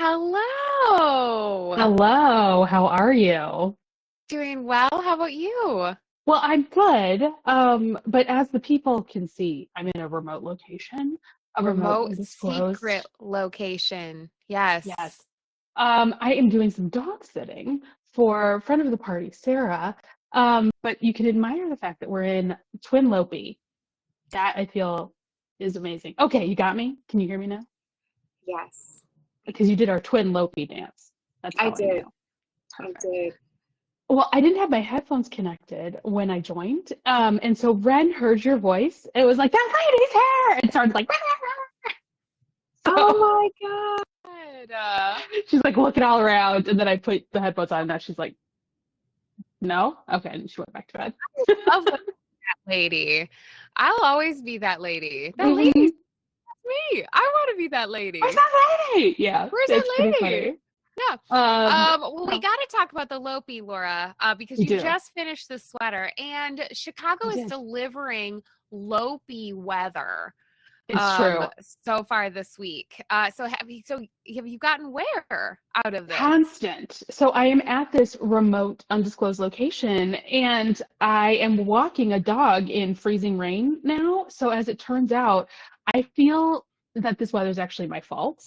Hello. Hello, how are you? Doing well. How about you? Well, I'm good. But as the people can see, I'm in a remote location, a remote Remote secret undisclosed. location. Yes. Yes. I am doing some dog sitting for a friend of the party, Sarah. But you can admire the fact that we're in twin Lopi. That I feel is amazing. Okay, you got me? Can you hear me now? Yes, Because you did our twin Lopi dance. That's I how I did. knew. I Perfect. did. Well, I didn't have my headphones connected when I joined. And so Ren heard your voice. It was like, that lady's here! And started like, Oh so my God. she's like looking all around. And then I put the headphones on and now she's like, no? Okay. And she went back to bed. Love that lady. I'll always be that lady. That lady's Hmm. me. I want to be that Where's lady. that lady? Yeah, Where's it's pretty that lady? funny. Yeah. Um, Well, we got to talk about the Lopi, Laura, because we you do. just finished the sweater, and Chicago I is did. delivering Lopi weather. It's um true. so far this week. So have you gotten where out of this? Constant. So I am at this remote, undisclosed location, and I am walking a dog in freezing rain now. So as it turns out, I feel that this weather is actually my fault,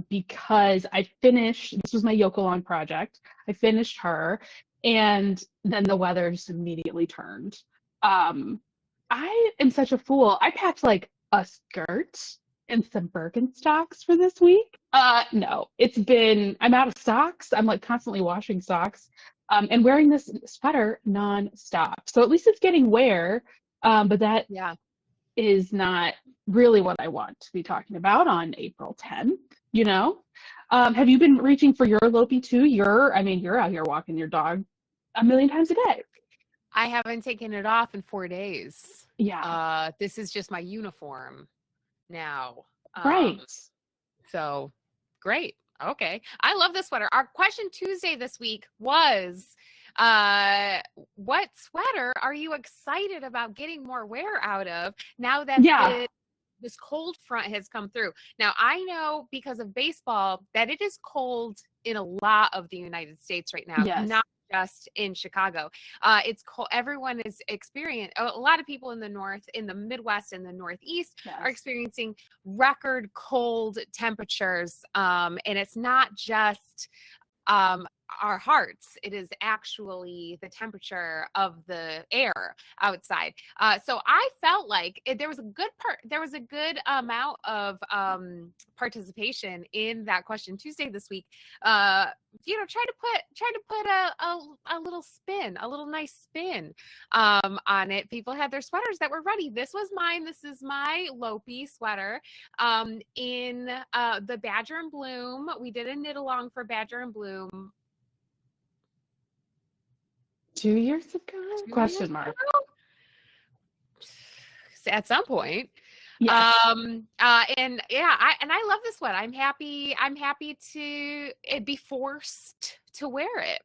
because I finished. This was my Yoke project. I finished her, and then the weather just immediately turned. Um, I am such a fool. I packed like a skirt and some Birkenstocks for this week. No, I'm out of socks. I'm like constantly washing socks, and wearing this sweater nonstop. So at least it's getting wear, but that Yeah. is not really what I want to be talking about on April 10th, you know? Have you been reaching for your Lopi too? You're out here walking your dog a million times a day. I haven't taken it off in 4 days. Yeah, This is just my uniform now. right. So great. Okay. I love this sweater. Our question Tuesday this week was what sweater are you excited about getting more wear out of now that Yeah, this cold front has come through? Now, I know because of baseball that it is cold in a lot of the United States right now, yes, not just in Chicago. It's cold. Everyone is experiencing, a lot of people in the North, in the Midwest, and the Northeast are yes. experiencing record cold temperatures. And it's not just um, our hearts. It is actually the temperature of the air outside. So I felt like there was a good there was a good amount of participation in that question Tuesday this week. Try to put a little spin, a little nice spin on it. People had their sweaters that were ready. This was mine. This is my Lopi sweater in the Badger and Bloom. We did a knit along for Badger and Bloom 2 years ago? 2 years Question mark. ago at some point. Yes. And yeah, I love this one. I'm happy to be forced to wear it.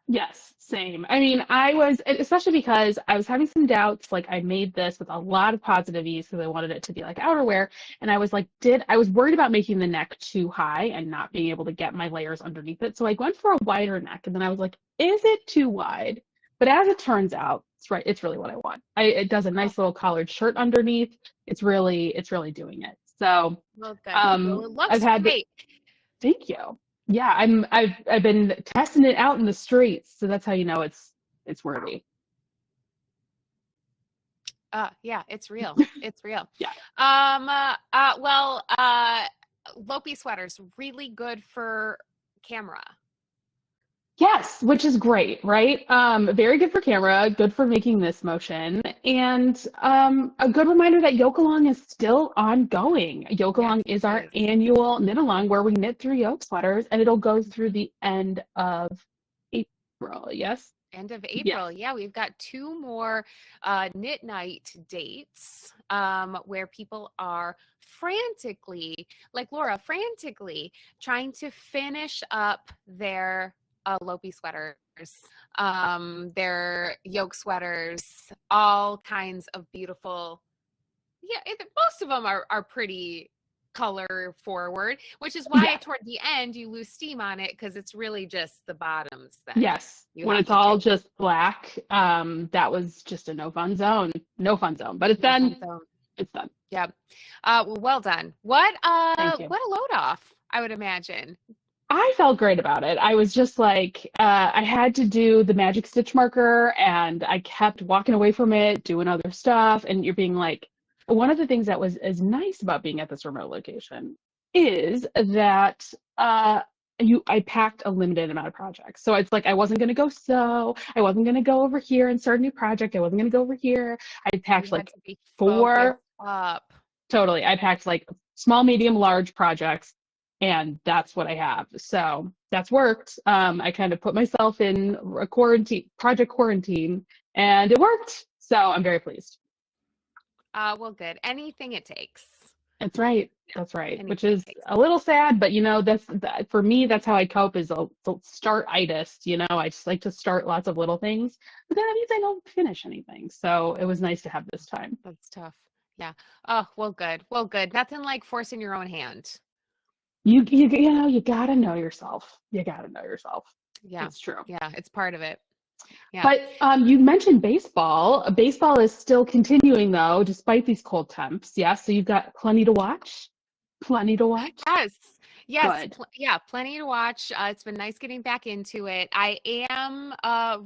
Yes, same. I mean, I was, especially because I was having some doubts. Like, I made this with a lot of positive ease because I wanted it to be like outerwear. And I was like, I was worried about making the neck too high and not being able to get my layers underneath it. So I went for a wider neck. And then I was like, is it too wide? But as it turns out, it's right. It's really what I want. It does a Oh, nice little collared shirt underneath. It's really doing it. So, well, good. Well, it I've looks had great. Thank you. Yeah, I've been testing it out in the streets, so that's how you know it's worthy. Yeah, it's real. It's real. Yeah. Well, Lopi sweaters really good for camera. Yes, which is great, right? Very good for camera, good for making this motion, and a good reminder that Yoke is still ongoing. Yoke Yes, is it our is. annual knit along where we knit through yoke sweaters, and it'll go through the end of April. Yes? End of Yes. April. Yeah, we've got two more knit night dates where people are frantically, like Laura, frantically trying to finish up their Lopi sweaters, their yoke sweaters, all kinds of beautiful. Yeah, most of them are pretty color forward, which is why Yeah. toward the end you lose steam on it because it's really just the bottoms then Yes. you When have it's to do. all just black, that was just a no fun zone. No fun zone. But it's No fun done. zone. It's done. Yep. Well done. What Thank you. a load off, I would imagine. I felt great about it. I was just like, I had to do the magic stitch marker and I kept walking away from it, doing other stuff. And you're being like, one of the things that was as nice about being at this remote location is that I packed a limited amount of projects. So it's like I wasn't gonna go I wasn't gonna go over here and start a new project. I wasn't gonna go over here. I You packed had like to be focused four up. totally. I packed like small, medium, large projects, and that's what I have. So that's worked. I kind of put myself in a project quarantine, and it worked. So I'm very pleased. Well, good. Anything it takes. That's right. That's right. Which Anything is it takes. a little sad, but for me, that's how I cope is a start itist. I just like to start lots of little things, but that means I don't finish anything. So it was nice to have this time. That's tough. Yeah. Oh, well, good. Well, good. Nothing like forcing your own hand. You gotta know yourself. You gotta know yourself. Yeah. It's true. Yeah. It's part of it. Yeah. But you mentioned baseball. Baseball is still continuing though, despite these cold temps. Yeah, so you've got plenty to watch. Plenty to watch. Yes. Yes. Good. Yeah. Plenty to watch. It's been nice getting back into it. I am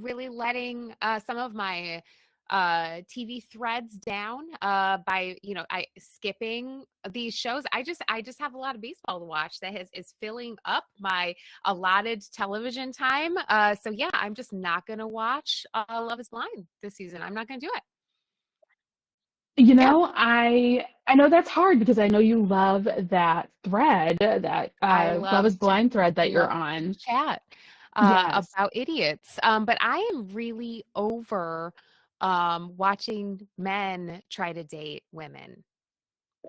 really letting some of my TV threads down by I skipping these shows. I just have a lot of baseball to watch that is filling up my allotted television time. So yeah, I'm just not gonna watch Love Is Blind this season. I'm not gonna do it. Yeah, I know that's hard because I know you love that thread, that I Love love is Blind thread that you're love on. chat Yes. about idiots. But I am really over watching men try to date women.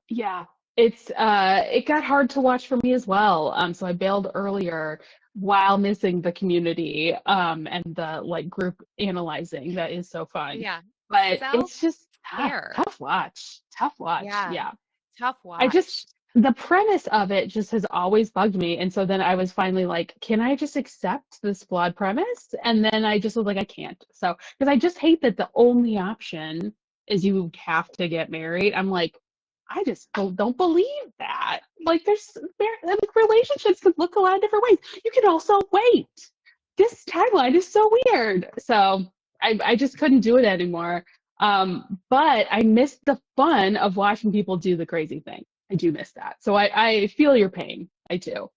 Yeah. It got hard to watch for me as well. So I bailed earlier while missing the community and the like group analyzing that is so fun. Yeah. But Self it's just tough, care. tough watch. Tough watch. Yeah. Yeah. Tough I watch. just the premise of it just has always bugged me. And so then I was finally like, can I just accept this flawed premise? And then I just was like, I can't. So because I just hate that the only option is you have to get married. I'm like, I just don't believe that. Like like relationships could look a lot of different ways. You could also wait. This tagline is so weird. So I just couldn't do it anymore. But I missed the fun of watching people do the crazy thing. I do miss that. So I feel your pain. I do.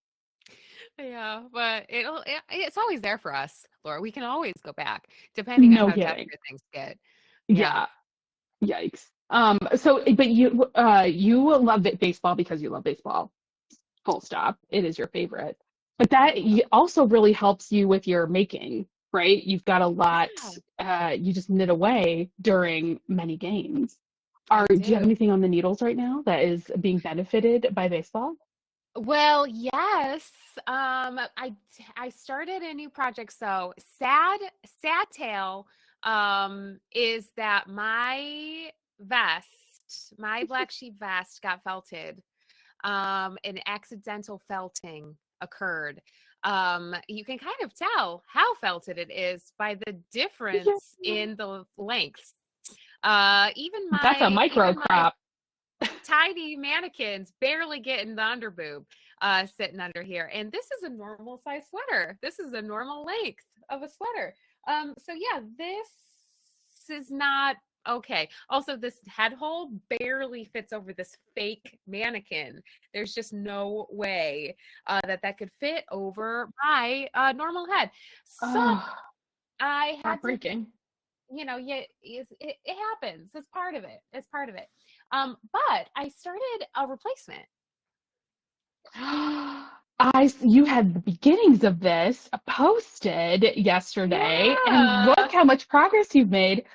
Yeah, but it's always there for us, Laura. We can always go back depending on No how kidding. desperate things get. Yeah. Yeah. Yikes. But you love baseball because you love baseball. Full stop. It is your favorite. But that also really helps you with your making, right? You've got a lot, Yeah, you just knit away during many games. I Do you have do. anything on the needles right now that is being benefited by baseball? Well, yes. I started a new project. So sad tale is that my black sheep vest got felted. An accidental felting occurred. You can kind of tell how felted it is by the Yeah. difference in the lengths. Even That's a micro my crop. tiny mannequins barely getting the underboob sitting under here. And this is a normal size sweater. This is a normal length of a sweater. So yeah, this is not okay. Also, this head hole barely fits over this fake mannequin. There's just no way that could fit over my normal head. So Oh, I had to, heartbreaking. yeah, it happens. It's part of it. It's part of it. But I started a replacement. You had the beginnings of this posted yesterday, and Yeah. look how much progress you've made.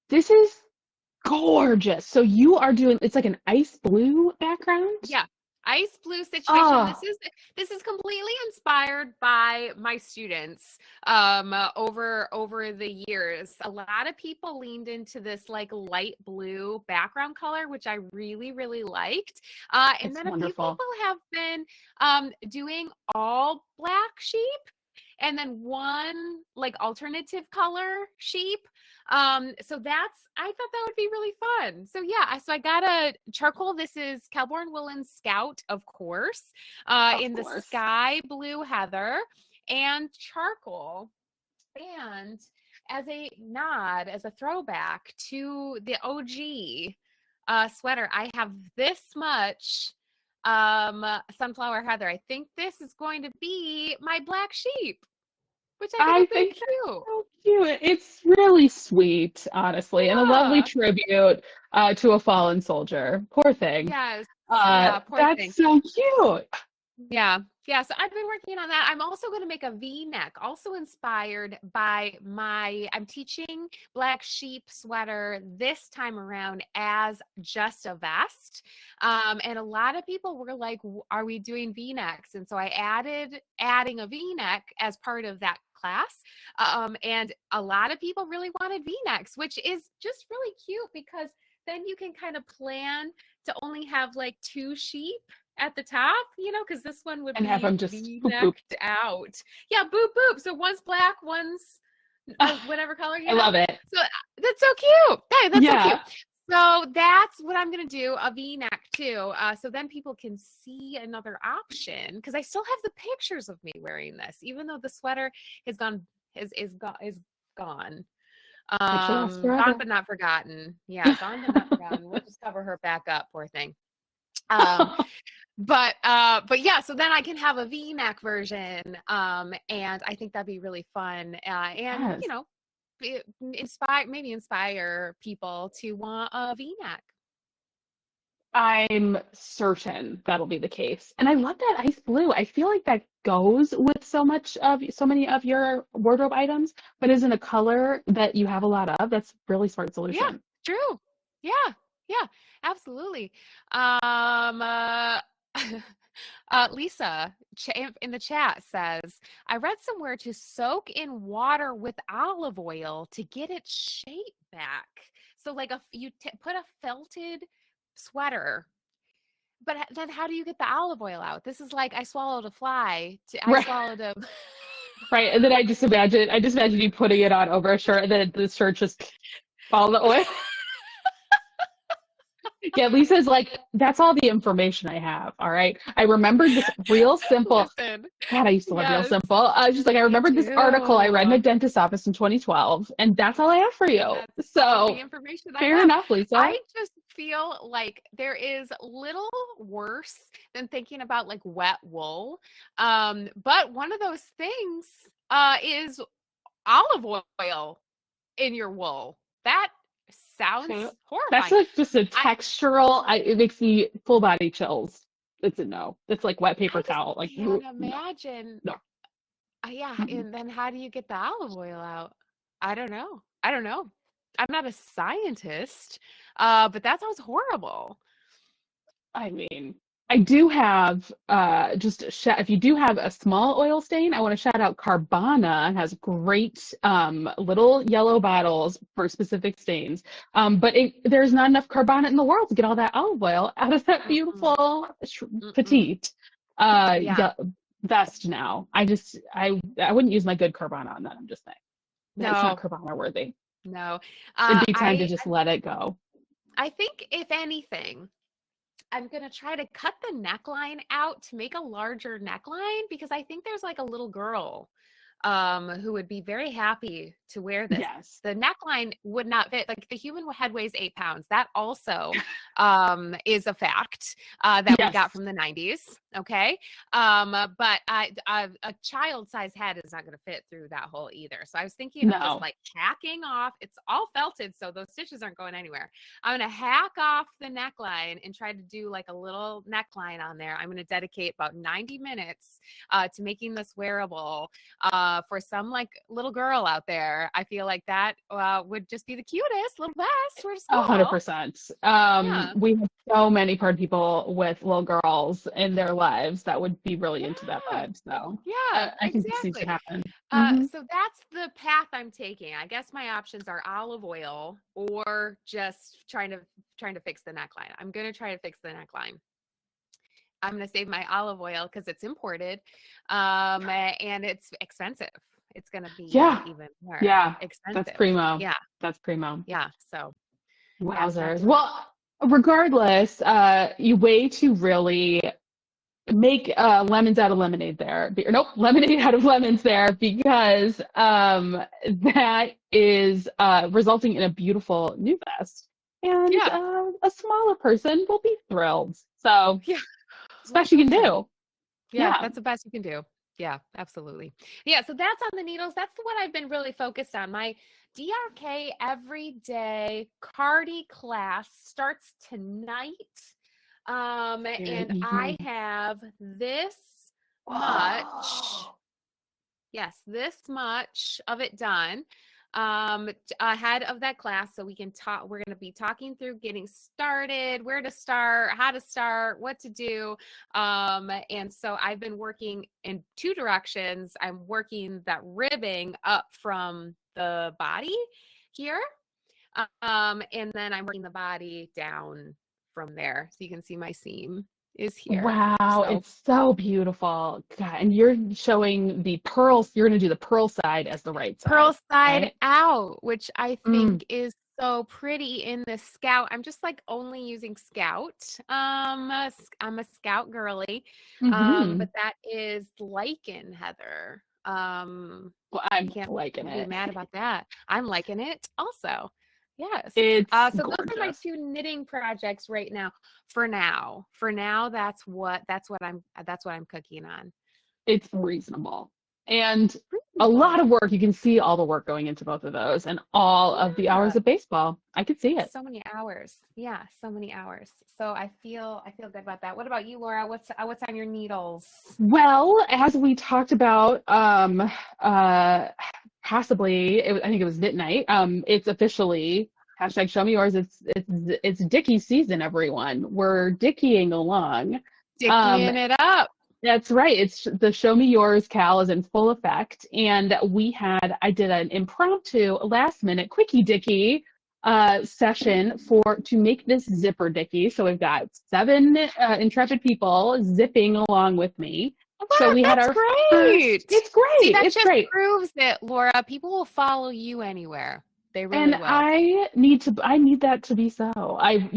This is gorgeous. So you are doing, it's like an ice blue background? Yeah. ice blue situation. Oh, This is completely inspired by my students over the years. A lot of people leaned into this like light blue background color, which I really, really liked. And it's then a few wonderful. people have been doing all black sheep and then one like alternative color sheep. So I thought that would be really fun. So yeah, so I got a charcoal. This is Kelborn Woolen Scout, of course, Of in the course. sky blue heather and charcoal. And as a nod, as a throwback to the OG sweater, I have this much sunflower heather. I think this is going to be my black sheep, which I think I is really think cute. that's so cute. It's really sweet, honestly, and a lovely Yeah. tribute to a fallen soldier. Poor thing. Yes. Yeah, poor thing. That's so cute. Yeah. Yeah. So I've been working on that. I'm also going to make a V-neck, also inspired by I'm teaching black sheep sweater this time around as just a vest. And a lot of people were like, are we doing V-necks? And so I adding a V-neck as part of that class. And a lot of people really wanted V-necks, which is just really cute because then you can kind of plan to only have like two sheep at the top, because this one would And have be them just boop boop. V-necked out. Yeah, boop boop. So one's black, one's whatever color, I love it. So that's so cute. Hey, that's so Yeah. cute. So that's what I'm gonna do, a V-neck too. So then people can see another option because I still have the pictures of me wearing this, even though the sweater is gone. Gone. Picture lasts Gone forever. but not forgotten. Yeah, gone but not forgotten. We'll just cover her back up, poor thing. But yeah, so then I can have a V-neck version, and I think that'd be really fun, and Yes. inspire people to want a V-neck. I'm certain that'll be the case. And I love that ice blue. I feel like that goes with so many of your wardrobe items, but isn't a color that you have a lot of. That's really smart Yeah, solution. true. Yeah, yeah, absolutely. Um, uh, Lisa in the chat says, I read somewhere to soak in water with olive oil to get its shape back. So like you put a felted sweater, but then how do you get the olive oil out? This is like I swallowed a fly. I Right. swallowed a. Right. And then I just imagine you putting it on over a shirt and then the shirt just all the oil. Yeah, Lisa's like, that's all the information I have. All right. I remembered this real simple. Listen, God, I used to love Real yes, Simple. I was just like, I me remembered this article I read in a too. dentist's office in 2012, and that's all I have for you. That's all the So information I fair have. enough, Lisa. I just feel like there is little worse than thinking about like wet wool. But one of those things is olive oil in your wool. That sounds Okay. That's horrifying. like just a textural. It makes me full body chills. It's a no. It's like wet paper I just towel. Like can't no, imagine. no. Yeah, Mm-mm. and then how do you get the olive oil out? I don't know. I don't know. I'm not a scientist, but that sounds horrible. I mean, I do have if you do have a small oil stain, I want to shout out Carvana has great little yellow bottles for specific stains. But there's not enough Carvana in the world to get all that olive oil out of that Mm-mm, beautiful mm-mm. petite Yeah, vest now. I wouldn't use my good Carvana on that. I'm just saying. It's not no, Carvana worthy. no. It'd be time to I just let it go. I think if anything, I'm gonna try to cut the neckline out to make a larger neckline because I think there's like a little girl who would be very happy to wear this. Yes. The neckline would not fit. Like the human head weighs 8 pounds. That also is a fact that we Yes. got from the 90s. Okay. But a child size head is not going to fit through that hole either. So I was thinking of just No. like hacking off. It's all felted, so those stitches aren't going anywhere. I'm going to hack off the neckline and try to do like a little neckline on there. I'm going to dedicate about 90 minutes to making this wearable for some like little girl out there there. I feel like that would just be the cutest little vest for school. 100%. Yeah. We have so many party people with little girls in their lives that would be really into that Yeah. vibe. So Yeah, I think this needs to exactly. happen. Hmm. So that's the path I'm taking. I guess my options are olive oil or just trying to fix the neckline. I'm gonna try to fix the neckline. I'm gonna save my olive oil because it's imported, and it's expensive. It's gonna be Yeah. even more Yeah. That's expensive. primo. Yeah, That's primo. yeah. So yeah, Wowzers. that's what. Well, regardless, you way to really make lemons out of lemonade there. Nope, lemonade out of lemons there because that is resulting in a beautiful new vest. And Yeah, a smaller person will be thrilled. So, yeah. it's Oh, best so you can excited. do. Yeah, Yeah. that's the best you can do. Yeah, absolutely. Yeah, so that's on the needles. That's the one I've been really focused on. My DRK everyday Cardi class starts tonight. And I Mhm. have this much, Oh. yes, this much of it done ahead of that class so we can talk. We're going to be talking through getting started, where to start, how to start, what to do. And so I've been working in two directions. I'm working that ribbing up from the body here, and then I'm working the body down from there. So you can see my seam is here. Wow, So it's so beautiful. God, and you're showing the pearls, you're going to do the pearl side as the right pearl side, side right? out, which I Mm. think is so pretty in the Scout. I'm just like only using Scout. I'm a Scout girly. Hmm. But that is lichen, Heather. Well, You I'm can't liking be it. mad about that. I'm liking it also. Yes. It's So those are my gorgeous. two knitting projects right now. For now. For now, that's what I'm cooking on. It's reasonable. And a lot Reasonable. of work. You can see all the work going into both of those and all of the hours Yeah. of baseball. I could see it. So many hours. Yeah, so many hours. So I feel good about that. What about you, Laura? What's on your needles? Well, as we talked about, uh, possibly, I think it was knit night. It's officially hashtag show me yours. It's Dickie season, everyone. We're Dickieing along. Um, Dickieing it up. That's right. It's the Show Me Yours KAL is in full effect. And I did an impromptu last minute quickie dicky session to make this zipper dicky. So we've got seven intrepid people zipping along with me. So What? we had That's our first, great. it's See, great. that It's just great. proves it, Laura. People will follow you anywhere. They really And will. I need that to be so. I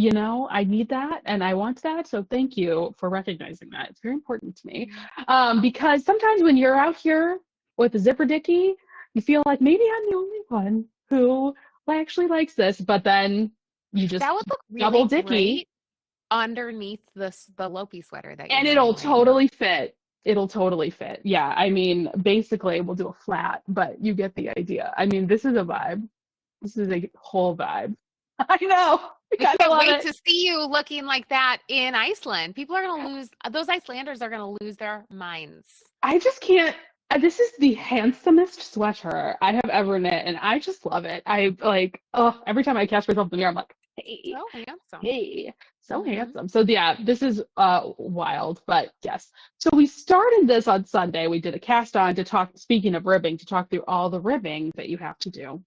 need that and I want that. So thank you for recognizing that. It's very important to me. Mhm. Because sometimes when you're out here with a zipper dicky, you feel like maybe I'm the only one who actually likes this, but then you That just would look double really dicky great underneath the Lopi sweater that you're and wearing it'll right now. totally fit. It'll totally fit. Yeah, I mean, basically we'll do a flat, but you get the idea. I mean, this is a vibe. This is a whole vibe. I know. I I kind of can't love wait it. to see you looking like that in Iceland. People are going to lose, those Icelanders are going to lose their minds. I just can't. This is the handsomest sweater I have ever knit, and I just love it. I like, oh, every time I catch myself in the mirror, I'm like, hey, So handsome. hey, so Hmm. handsome. So yeah, this is wild, but yes. So we started this on Sunday. We did a cast on to talk, speaking of ribbing, to talk through all the ribbing that you have to do.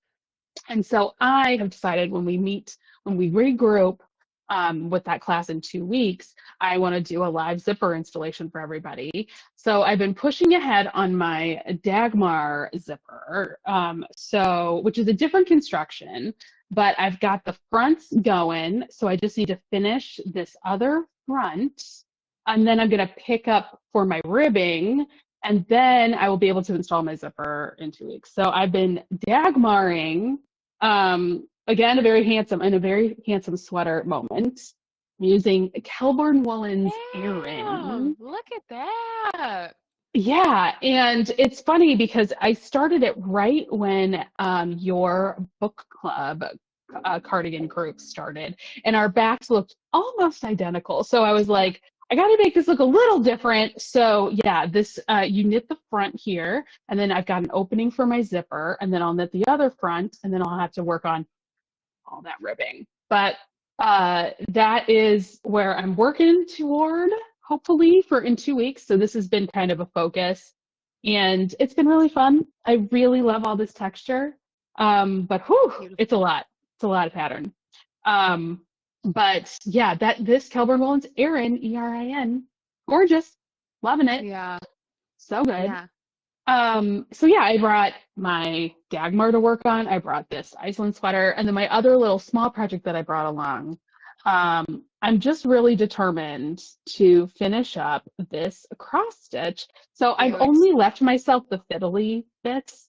And so I have decided when we regroup with that class in 2 weeks, I want to do a live zipper installation for everybody. So I've been pushing ahead on my Dagmar zipper, which is a different construction, but I've got the fronts going. So I just need to finish this other front. And then I'm going to pick up for my ribbing and then I will be able to install my zipper in 2 weeks. So I've been Dagmaring again, a very handsome sweater moment. I'm using Kelburn Woolen's Erin. Damn, look at that. Yeah, and it's funny because I started it right when your book club cardigan group started, and our backs looked almost identical. So I was like, I got to make this look a little different. So yeah, this, you knit the front here, and then I've got an opening for my zipper, and then I'll knit the other front, and then I'll have to work on all that ribbing. But that is where I'm working toward, hopefully, for in 2 weeks. So this has been kind of a focus, and it's been really fun. I really love all this texture. But whew, it's a lot. It's a lot of pattern. But yeah, this Kelburn Woolens Erin, Erin, gorgeous, loving it. Yeah. So good. Yeah. So yeah, I brought my Dagmar to work on. I brought this Iceland sweater, and then my other little small project that I brought along. I'm just really determined to finish up this cross stitch. So I've Cute. only left myself the fiddly bits,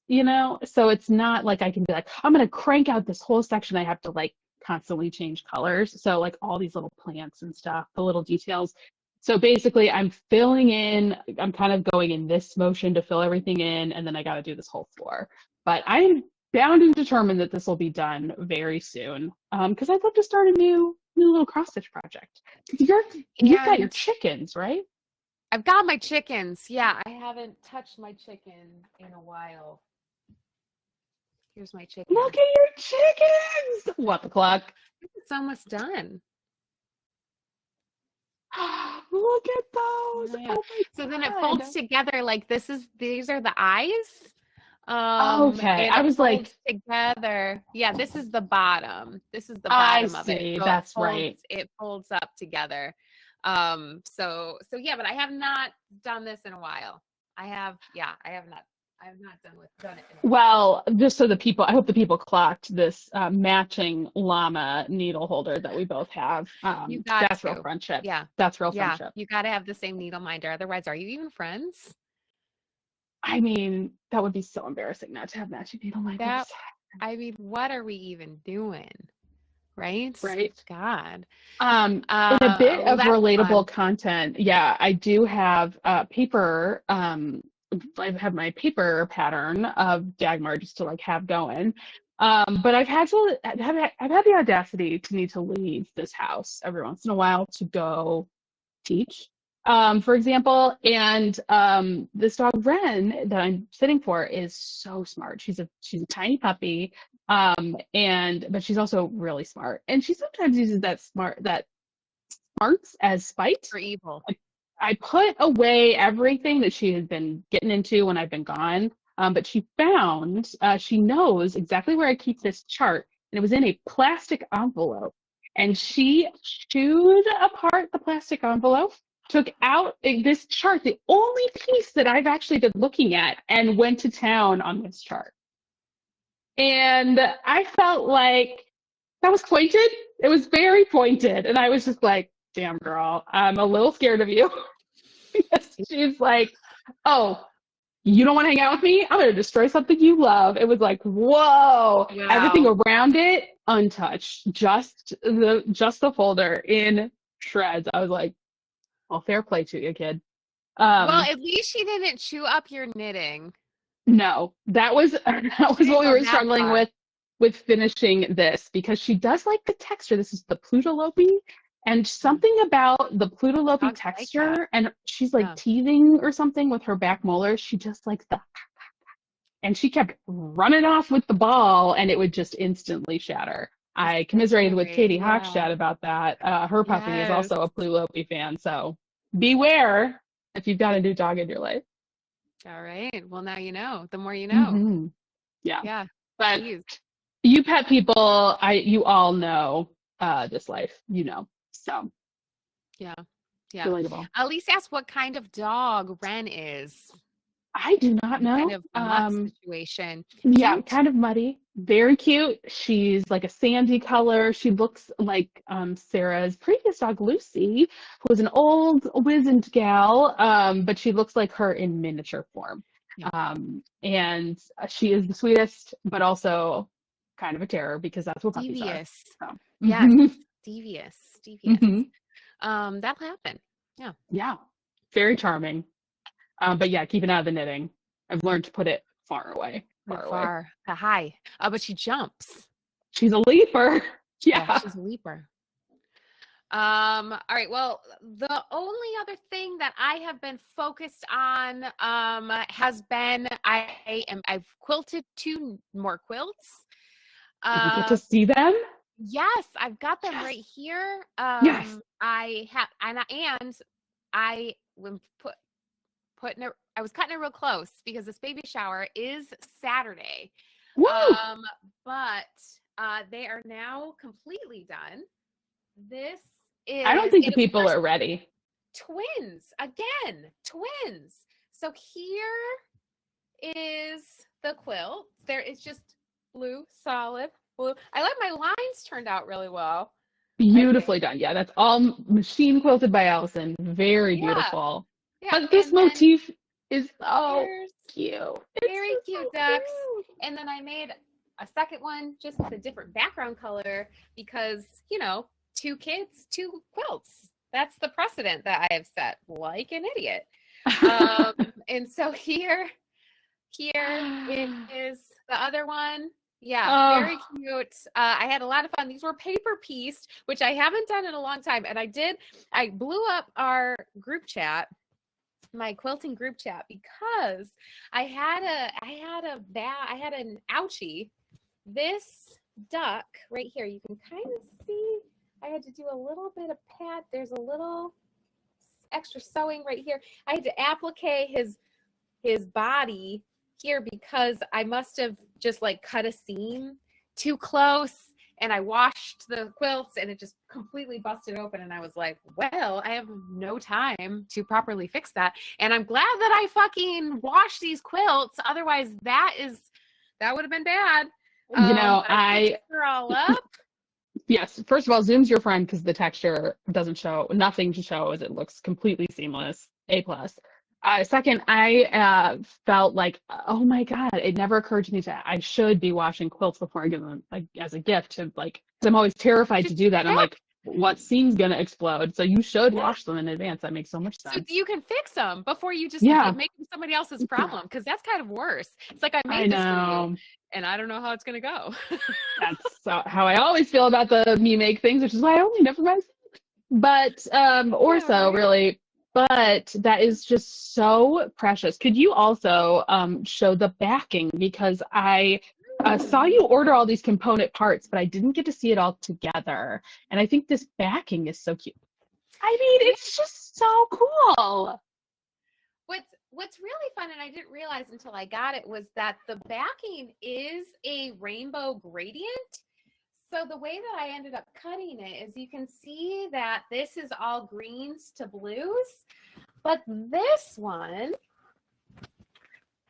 so it's not like I can be like, I'm gonna crank out this whole section. I have to like constantly change colors. So like all these little plants and stuff, the little details. So basically I'm filling in, I'm kind of going in this motion to fill everything in, and then I got to do this whole floor. But I am bound and determined that this will be done very soon, because I'd love to start a new little cross stitch project. You've got your chickens, right? I've got my chickens. Yeah, I haven't touched my chicken in a while. Here's my chicken. Look at your chickens! What the clock? It's almost done. Look at those. Yeah. Oh so then it folds together like these are the eyes. Okay. I was like together. Yeah, this is the bottom. This is the bottom of it. So that's right. It folds up together. So yeah, but I have not done this in a while. I have not done it. Well, just so I hope the people clocked this matching llama needle holder that we both have. That's real friendship. Yeah. That's real friendship. You got to have the same needle minder. Otherwise, are you even friends? I mean, that would be so embarrassing not to have matching needle minders. What are we even doing? Right? God. In a bit of relatable content, yeah, I do have paper. I have my paper pattern of Dagmar just to like have going. But I've had the audacity to need to leave this house every once in a while to go teach, for example. And this dog Ren that I'm sitting for is so smart. She's a tiny puppy, but she's also really smart. And she sometimes uses that smarts as spite or evil. I put away everything that she had been getting into when I've been gone, but she knows exactly where I keep this chart, and it was in a plastic envelope. And she chewed apart the plastic envelope, took out this chart, the only piece that I've actually been looking at, and went to town on this chart. And I felt like that was pointed. It was very pointed. And I was just like, damn, girl, I'm a little scared of you. She's like, oh, you don't want to hang out with me? I'm going to destroy something you love. It was like, whoa. Wow. Everything around it, untouched. Just the folder in shreds. I was like, well, fair play to you, kid. Well, at least she didn't chew up your knitting. No, that was what we were struggling with finishing this, because she does like the texture. This is the Lopi. And something about the Lopi texture, like, and she's like teething or something with her back molars. She just likes the, and she kept running off with the ball, and it would just instantly shatter. I commiserated with Katie Hochstadt about that. Her puppy is also a Lopi fan, so beware if you've got a new dog in your life. All right. Well, now you know. The more you know. Mm-hmm. Yeah. But Jeez. You pet people, you all know this life, So, yeah, relatable. Elise asked what kind of dog Ren is. I do not know. Kind of mutt situation. Yeah, kind of muddy. Very cute. She's like a sandy color. She looks like Sarah's previous dog, Lucy, who was an old wizened gal, but she looks like her in miniature form. Yeah. And she is the sweetest, but also kind of a terror, because that's what puppies are. So. Yes. Devious. Mm-hmm. That'll happen. Yeah, very charming. But yeah, keep an eye on the knitting. I've learned to put it far away. High. But she jumps. She's a leaper. Yeah, she's a leaper. All right. Well, the only other thing that I have been focused on has been I've quilted 2 more quilts. Did we get to see them? Yes, I've got them Yes. right here. Yes. I have and I when I was cutting it real close because this baby shower is Saturday. Woo! But they are now completely done. This I don't is, think the and of people course, are ready. twins again, twins. So here is the quilt. There is just blue, solid blue. I like my lines turned out really well. I think. Beautifully done. Yeah, that's all machine quilted by Allyson. Very Yeah, beautiful. yeah. But this And then motif is so here's cute. It's very just cute so ducks. cute. And then I made a second one just with a different background color because, 2 kids, 2 quilts. That's the precedent that I have set, like an idiot. And so here is the other one. Yeah, very Oh, cute. I had a lot of fun. These were paper pieced, which I haven't done in a long time. And I blew up our group chat, my quilting group chat, because I had an ouchie. This duck right here, you can kind of see I had to do a little bit of pad. There's a little extra sewing right here. I had to applique his body here because I must have just like cut a seam too close, and I washed the quilts and it just completely busted open, and I was like, well, I have no time to properly fix that, and I'm glad that I fucking washed these quilts, otherwise that would have been bad. I stitched her all up. Yes, first of all, Zoom's your friend because the texture doesn't show, nothing shows. It looks completely seamless. A plus. Second, I felt like, oh my God, it never occurred to me that I should be washing quilts before I give them like as a gift to like, 'cause I'm always terrified to Just do that. And I'm check. like, what seam's gonna explode? So you should wash them in advance. That makes so much So sense. you can fix them before you just Yeah, make them somebody else's problem, because that's kind of worse. It's like, I I made this for you know. and I don't know how it's going to go. That's how I always feel about the me make things, which is why I only never mind. But or Yeah, so right. really. But that is just so precious. Could you also show the backing, because I saw you order all these component parts, but I didn't get to see it all together. And I think this backing is so cute. I mean, Yeah. it's just so cool. What's really fun, and I didn't realize until I got it, was that the backing is a rainbow gradient. So the way that I ended up cutting it is, you can see that this is all greens to blues, but this one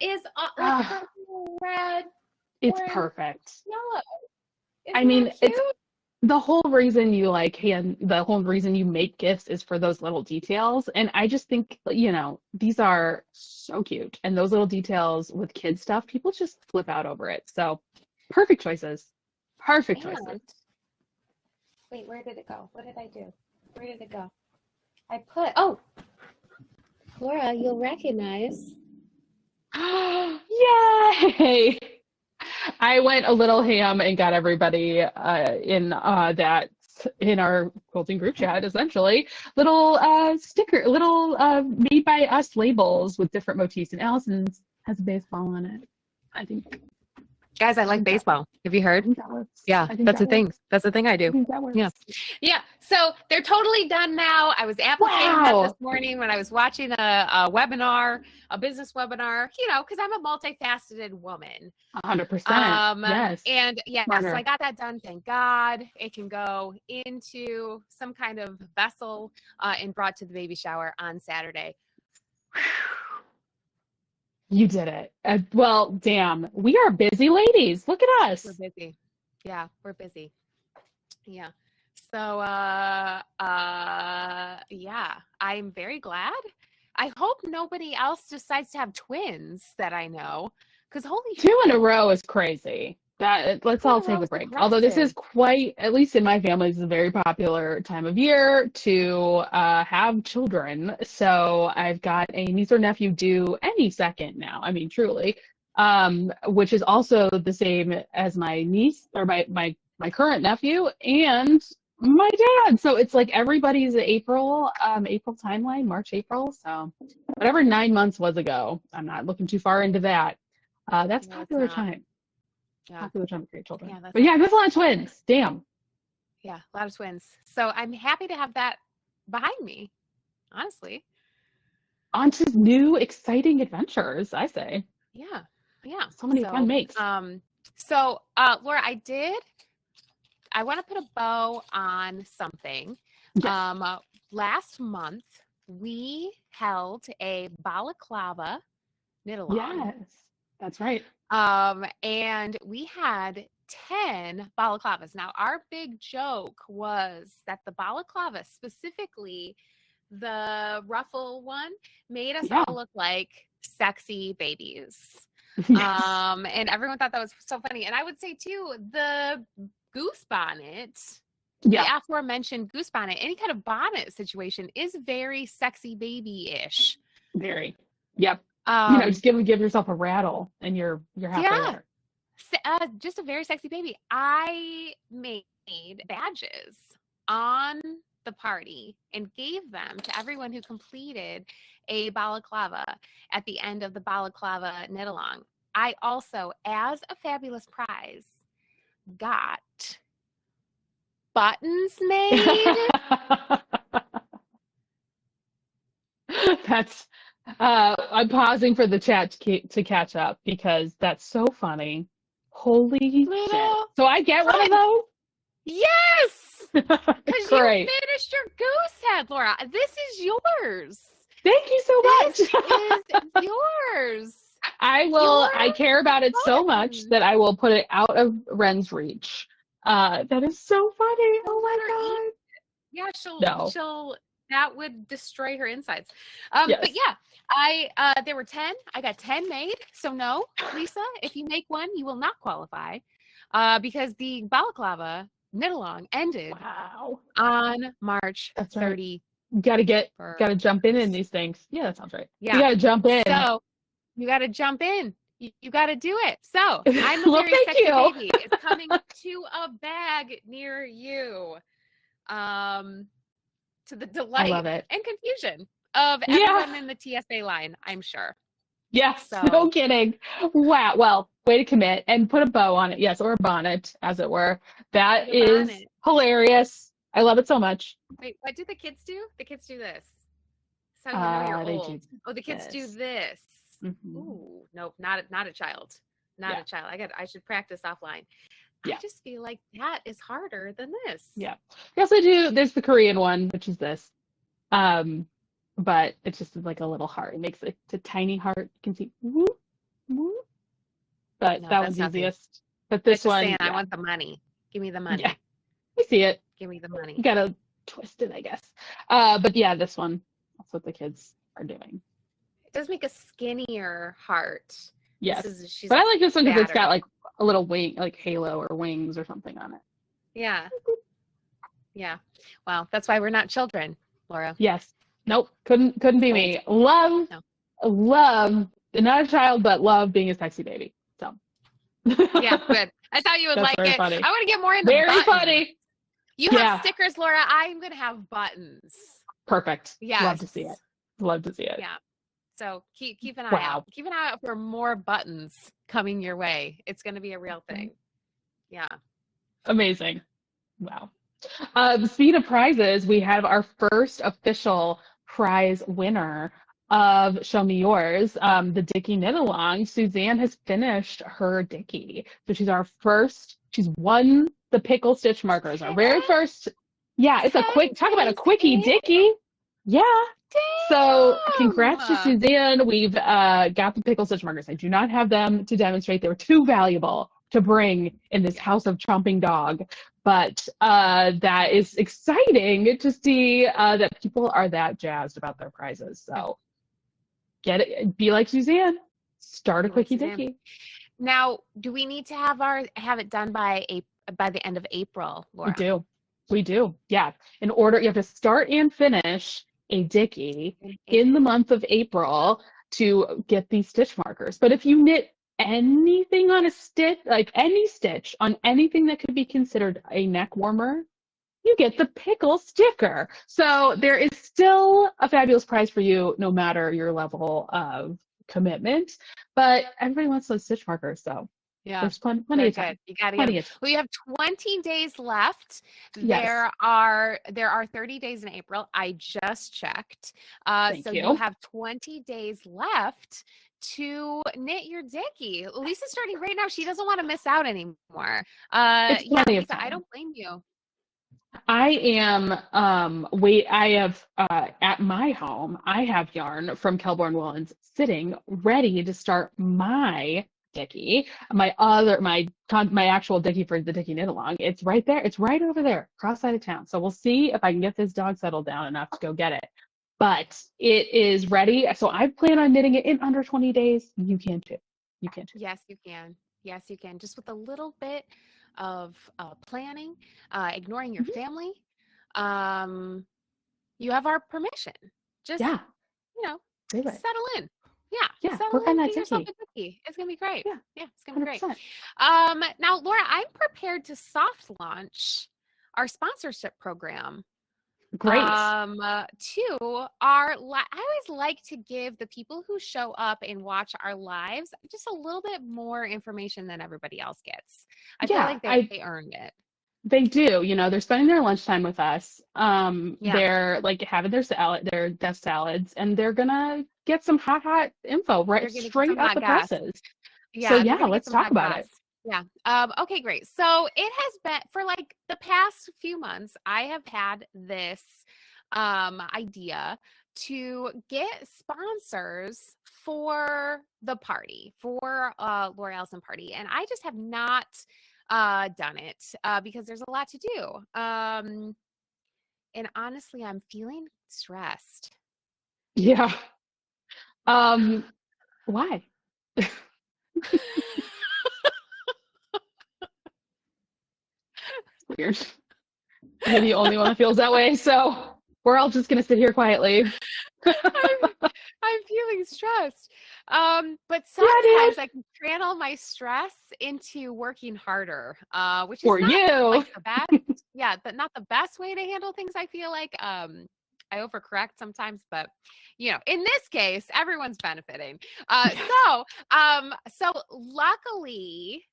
is like Ah, purple, red, it's orange, perfect. yellow. I Isn't that mean, it's cute? the whole reason you the whole reason you make gifts is for those little details. And I just think, these are so cute. And those little details with kid stuff, people just flip out over it. So perfect choices. Perfect choices. And wait, where did it go? What did I do? Where did it go? Oh, Laura, you'll recognize. Yay! I went a little ham and got everybody in our quilting group chat, essentially, little made by us labels with different motifs, and Allison's has a baseball on it. I think Guys, I like think that baseball. Have you I heard? think that works. Yeah, I think that's that the thing. works. That's the thing I I do. think that works. Yeah. Yeah. So they're totally done now. I was applicating that this Wow. morning when I was watching a webinar, a business webinar, because I'm a multifaceted woman. 100%. Yes. And yeah, so Smarter. I got that done. Thank God. It can go into some kind of vessel and brought to the baby shower on Saturday. You did it. Well, damn. We are busy ladies. Look at us. We're busy. Yeah, we're busy. Yeah. So yeah, I'm very glad. I hope nobody else decides to have twins that I know, because holy Two in shit, a row is crazy. Let's two in all a row take a is break. Although this is aggressive. quite, at least in my family, this is a very popular time of year to have children. So I've got a niece or nephew due any second now. I mean, truly, which is also the same as my niece or my current nephew and My dad. So it's like everybody's April timeline, March, April. So whatever 9 months was ago, I'm not looking too far into that. That's No, it's popular not. time. Yeah. Popular time to create children. Yeah, that's But not. yeah, there's a lot of twins. Damn. Yeah, a lot of twins. So I'm happy to have that behind me, honestly. On to new exciting adventures, I say. Yeah. Yeah. So many fun So, makes. Laura, I want to put a bow on something. Yes. Last month we held a balaclava knit along. Yes. That's right. And we had 10 balaclavas. Now, our big joke was that the balaclava, specifically the ruffle one, made us Yeah. all look like sexy babies. Yes. And everyone thought that was so funny. And I would say too, the goose bonnet, Yeah. the aforementioned goose bonnet, any kind of bonnet situation is very sexy baby-ish. Very. Yep. Um, Just give yourself a rattle and you're halfway yeah, there. just a very sexy baby. I made badges on the party and gave them to everyone who completed a balaclava at the end of the balaclava knit along. I also, as a fabulous prize, got buttons made. That's I'm pausing for the chat to catch up because that's so funny. Holy shit. Little So I get one of those? Yes! Because you Great. finished your goose head, Laura. This is yours. Thank you so much. This is yours. I care about it so much Fun. that I will put it out of Ren's reach. That is so funny. Don't Oh let her my eat. God. Yeah, No. she'll that would destroy her insides. Yes. But yeah, there were 10. I got 10 made. So no, Lisa, if you make one, you will not qualify. Because the balaclava knit along ended Wow. on March That's right. 30th. Gotta jump in these things. Yeah, that sounds right. Yeah. You gotta jump in. So you got to jump in. You got to do it. So I'm a Well, very thank sexy you. baby. It's coming to a bag near you. To the I delight love it. and confusion of Yeah. everyone in the TSA line, I'm sure. Yes, So no kidding. Wow. Well, way to commit and put a bow on it. Yes, or a bonnet, as it were. That the is bonnet. hilarious. I love it so much. Wait, what do the kids do? The kids do this. So you know you're They old. do Oh, the kids do this. this. Mhm. Ooh, nope, not a child. Not Yeah. a child. I should practice offline. Yeah. I just feel like that is harder than this. Yeah. We also do, there's the Korean one, which is this. But it's just like a little heart. It makes it a tiny heart. You can see, whoop, whoop. But No, that that's one's nothing. easiest. But That's this just one, saying, I yeah. want the money. Give me the money. Yeah. I see it. Give me the You money. gotta twist it, I guess. But yeah, this one, that's what the kids are doing. It does make a skinnier heart. Yes. She's But I like this one because it's got fatter. like a little wing, like halo or wings or something on it. Yeah. Yeah. Well, that's why we're not children, Laura. Yes. Nope. Couldn't be me. Love, not a child, but love being a sexy baby. So. Yeah, good. I thought you would That's like very it. funny. I want to get more into Very buttons. funny. You have stickers, Laura. I'm gonna have buttons. Perfect. Yes. Love to see it. Love to see it. Yeah. So keep an eye Wow. out. Keep an eye out for more buttons coming your way. It's gonna be a real thing. Yeah. Amazing. Wow. Speaking of prizes, we have our first official prize winner of Show Me Yours, the Dickie knit along. Suzanne has finished her Dickie. So she's won the pickle stitch markers. Our very first, it's a quick, talk about a quickie Dickie. Yeah. So congrats to Suzanne. We've got the pickle stitch markers. I do not have them to demonstrate. They were too valuable to bring in this house of chomping dog. But that is exciting to see that people are that jazzed about their prizes. So get it. Be like Suzanne. Start a quickie Dickie. Now, do we need to have it done by the end of April, Laura? We do. Yeah. In order, you have to start and finish a Dickie in the month of April to get these stitch markers. But if you knit anything on a stitch, like any stitch on anything that could be considered a neck warmer, you get the pickle sticker. So there is still a fabulous prize for you, no matter your level of commitment. But everybody wants those stitch markers, so Yeah, there's plenty very of good. time. You got to get them. Plenty of time. Well, you have 20 days left. Yes. There are 30 days in April. I just checked. Thank So you you. have 20 days left to knit your Dickie. Lisa's starting right now. She doesn't want to miss out anymore. It's Yeah, plenty of Lisa, I time. don't blame you. I am I have at my home, I have yarn from Kelborn Woolens sitting ready to start my Dickie, my actual Dickie for the Dickie knit along. It's right there. It's right over there, cross side of town. So we'll see if I can get this dog settled down enough to go get it. But it is ready. So I plan on knitting it in under 20 days. You can too. You can too. Yes, you can. Yes, you can. Just with a little bit of planning, ignoring your Mhm. family. Um, you have our permission. Just, Yeah, you know, do it. settle in. Yeah, Yeah, settle work on in, that get yourself Dickie. a Dickie. It's gonna be great. Yeah, Yeah, it's gonna be great. 100%. Now, Laura, I'm prepared to soft launch our sponsorship program. Great. To our I always like to give the people who show up and watch our lives just a little bit more information than everybody else gets. I feel Yeah, like they earned it. they do. They're spending their lunchtime with us. Yeah, They're like having their desk salads, and they're gonna get some hot info right they're gonna get straight some out hot the goss. presses. So Yeah, they're yeah, gonna get let's some talk hot about goss. it. Yeah. Okay, great. So it has been for like the past few months, I have had this idea to get sponsors for the party, for Laura Allyson party. And I just have not done it because there's a lot to do. And honestly, I'm feeling stressed. Yeah. Why? Weird. You're the only one that feels that way, so we're all just gonna sit here quietly. I'm, I'm feeling stressed. But Yeah, sometimes dude. I can channel my stress into working harder, which is For not you. like the best. Yeah, but not the best way to handle things. I feel like I overcorrect sometimes, but in this case, everyone's benefiting. So luckily,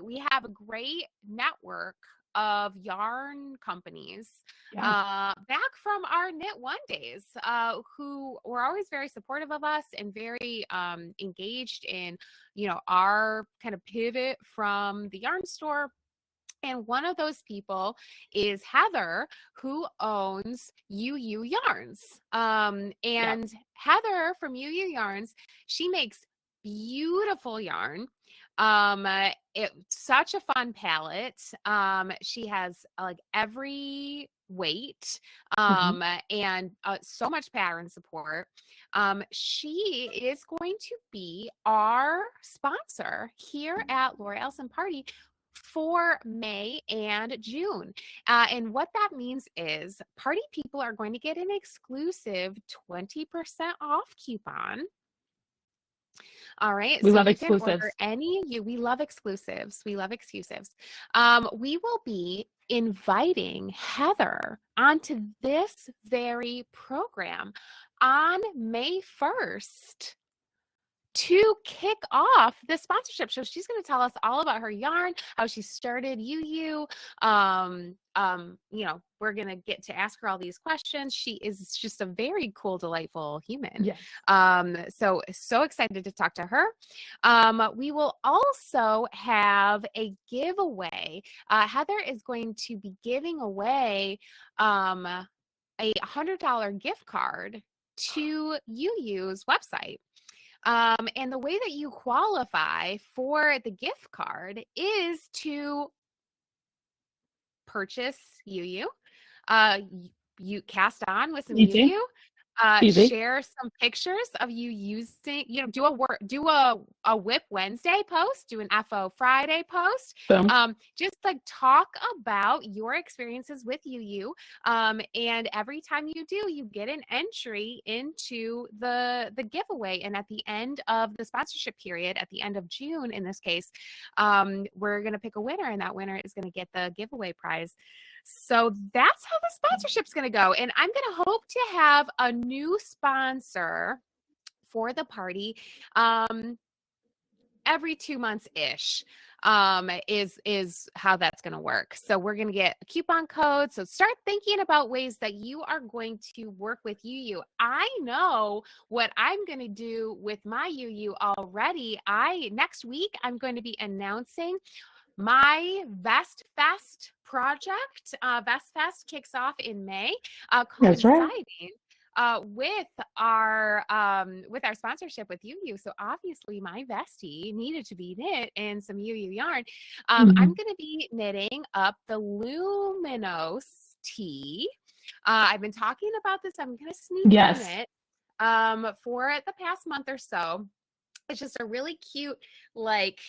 we have a great network of yarn companies Yeah. back from our Knit One days who were always very supportive of us and very engaged in our kind of pivot from the yarn store. And one of those people is Heather, who owns UU Yarns. Yeah. And Heather from UU Yarns, she makes beautiful yarn. It's such a fun palette. She has like every weight Mhm. and so much pattern support. She is going to be our sponsor here at Laura Allyson Party for May and June. And what that means is party people are going to get an exclusive 20% off coupon. All right. We So love you can order exclusives. we love exclusives. We love exclusives. We will be inviting Heather onto this very program on May 1st to kick off the sponsorship show. She's going to tell us all about her yarn, how she started UU. We're going to get to ask her all these questions. She is just a very cool, delightful human. Yes. So excited to talk to her. We will also have a giveaway. Heather is going to be giving away a $100 gift card to UU's website. And the way that you qualify for the gift card is to purchase UU, you cast on with some Easy. UU, Easy. share some pictures of you using, do a Whip Wednesday post, do an FO Friday post. Boom. Just like talk about your experiences with UU. And every time you do, you get an entry into the giveaway. And at the end of the sponsorship period, at the end of June, in this case, we're going to pick a winner, and that winner is going to get the giveaway prize. So that's how the sponsorship's going to go. And I'm going to hope to have a new sponsor for the party every 2 months ish. Is how that's going to work. So we're going to get a coupon code. So start thinking about ways that you are going to work with UU. I know what I'm going to do with my UU already. Next week, I'm going to be announcing my Vest Fest project. Vest Fest kicks off in May, That's right. coinciding with our sponsorship with UU. So obviously my vestie needed to be knit in some UU yarn. I'm going to be knitting up the Luminous tee. I've been talking about this. I'm going to sneak in it for the past month or so. It's just a really cute, like,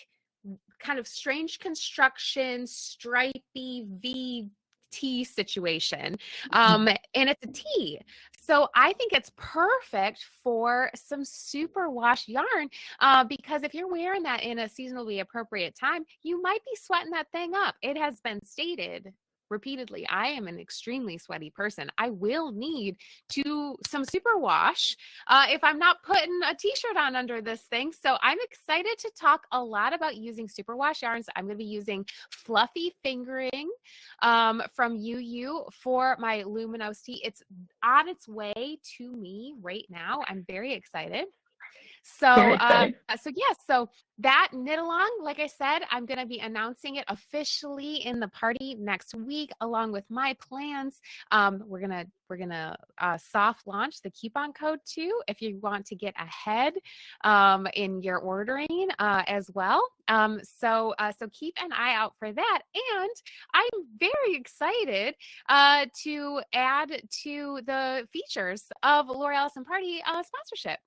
kind of strange construction, stripy V-T situation. And it's a tee. So I think it's perfect for some superwash yarn because if you're wearing that in a seasonally appropriate time, you might be sweating that thing up. It has been stated repeatedly, I am an extremely sweaty person. I will need some superwash if I'm not putting a t-shirt on under this thing. So I'm excited to talk a lot about using superwash yarns. I'm going to be using Fluffy Fingering from UU for my Luminous tee. It's on its way to me right now. I'm very excited. So, so that knit along, like I said, I'm going to be announcing it officially in the party next week, along with my plans. We're gonna soft launch the coupon code too, if you want to get ahead in your ordering as well. So keep an eye out for that. And I'm very excited to add to the features of Laura Allyson Party sponsorship.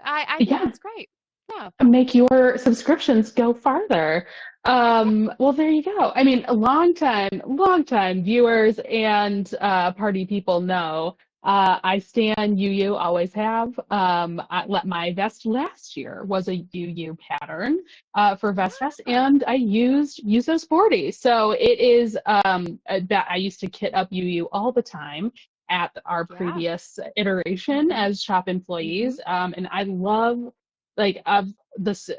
I think that's great. Yeah. Make your subscriptions go farther. Well, there you go. I mean, long time viewers and party people know I stand UU, always have. My vest last year was a UU pattern for Vest Fest, and I used those 40. So it is that I used to kit up UU all the time at our previous iteration as shop employees. And I love, like,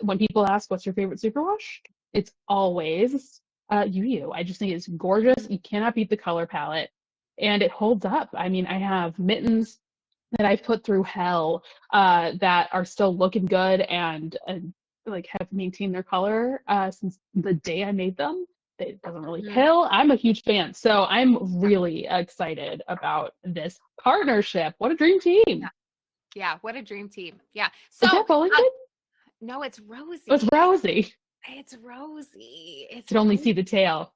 when people ask what's your favorite superwash, it's always UU. I just think it's gorgeous. You cannot beat the color palette, and it holds up. I mean, I have mittens that I've put through hell that are still looking good and like have maintained their color since the day I made them. It doesn't really kill. I'm a huge fan. So I'm really excited about this partnership. What a dream team. Yeah, what a dream team. Yeah. So is that Bollington? No, it's Rosie. Oh, it's Rosie. It's Rosie. You can only see the tail.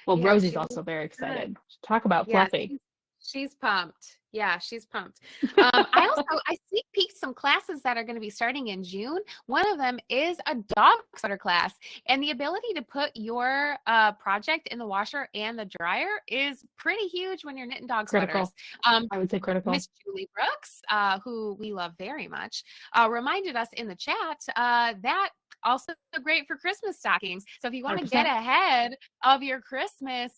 Well, yeah, Rosie's also very excited. Talk about fluffy. She's pumped. Yeah, she's pumped. I sneak peeked some classes that are going to be starting in June. One of them is a dog sweater class, and the ability to put your project in the washer and the dryer is pretty huge when you're knitting dog sweaters. I would say critical. Miss Julie Brooks, who we love very much, reminded us in the chat that also great for Christmas stockings. So if you want to get ahead of your Christmas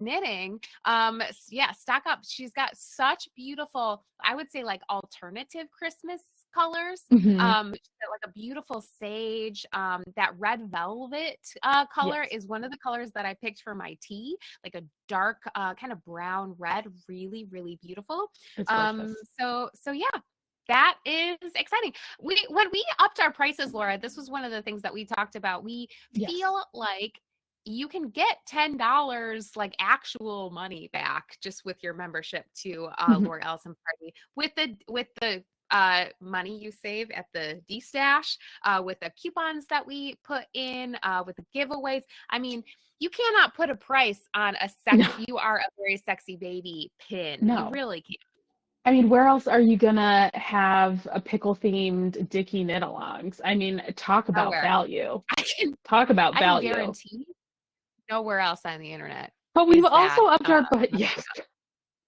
knitting, stock up. She's got such beautiful, I would say, like alternative Christmas colors. Like a beautiful sage. That red velvet color is one of the colors that I picked for my tee, like a dark kind of brown red, really, really beautiful. So yeah. That is exciting. When we upped our prices, Laura, this was one of the things that we talked about. We feel like you can get $10 like actual money back just with your membership to Laura Allyson Party with the money you save at the D-Stash, with the coupons that we put in, with the giveaways. I mean, you cannot put a price on a sexy, you are a very sexy baby pin. No. You really can't. I mean, where else are you gonna have a pickle themed Dickie knit-alongs? I mean, talk about Nowhere. value. I can Talk about I can value. guarantee nowhere else on the internet But we've is that also upped our, but much. yes,